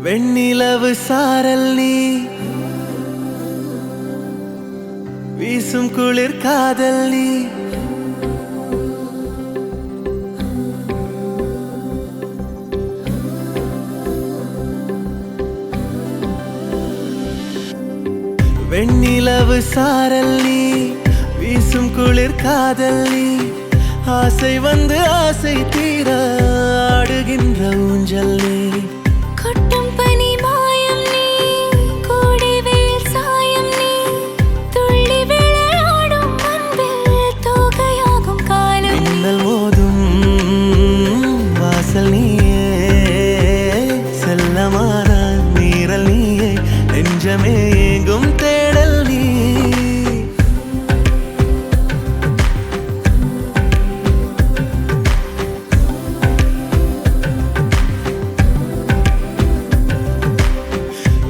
வெண்ணிலவு சாரல் நீ வீசும் குளிர் காதல் நீ வெண்ணிலவு சாரல் நீ வீசும் குளிர் காதல் நீ ஆசை வந்து ஆசை தீர ஆடுகின்ற ஊஞ்சல் நீ கொட்டும் பனி மாயம் நீ கோடை வெயில் சாயம் நீ துள்ளி விளையாடும் அன்பில் தோகையாகும் காலம் மின்னல் மோதும் வாசல் நீயே செல்லமான நீரல் நீயே நெஞ்சமே ஏங்கும் தேடல் நீ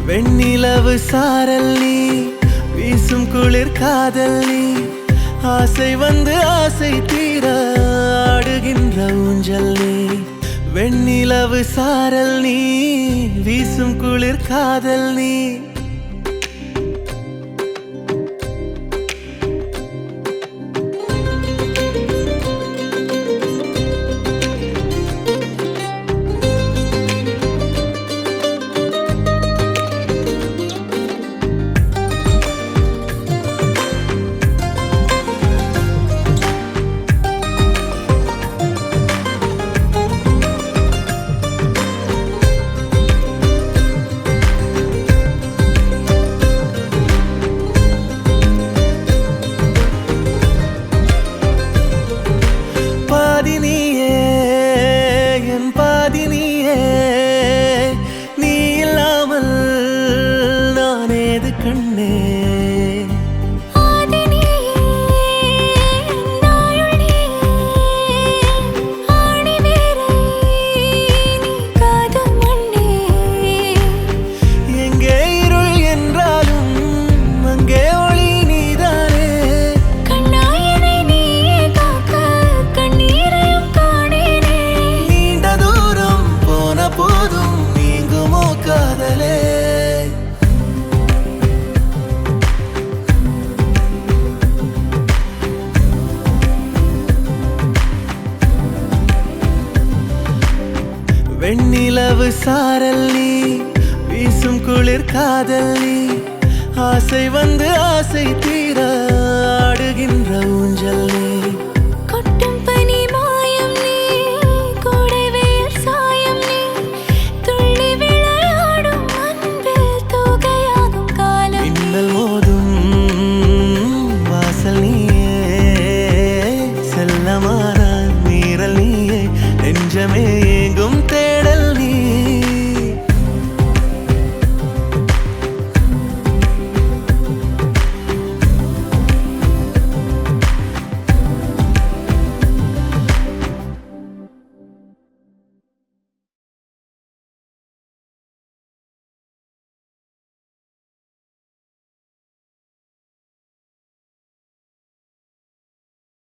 வெண்ணிலவு சாரல் நீ வீசும் குளிர் காதல் நீ ஆசை வந்து ஆசை தீர ஆடுகின்ற ஊஞ்சல் நீ வெண்ணிலவு சாரல் நீ வீசும் குளிர் காதல் நீ நீ இல்லாமல் நான் ஏது கண்ணே எங்கே இருள் என்றாலும் அங்கே ஒளி நீதானே கண்ணாயினை நீயே காக்க கண்ணீரையும் காணேனே நீண்ட தூரம் போன போதும் நீங்குமோ காதலே வெண்ணிலவு சாரல் நீ வீசும் குளிர் காதல் நீ ஆசை வந்து ஆசை தீர ஆடுகின்ற ஊஞ்சல் நீ கொட்டும் பனி மாயம் நீ கோடை வெயில் சாயம் நீ துள்ளி விளையாடும் அன்பில் தோகையாகும் காலம் மின்னல் மோதும் வாசல் நீயே செல்லமான நீரல் நீயே நெஞ்சமே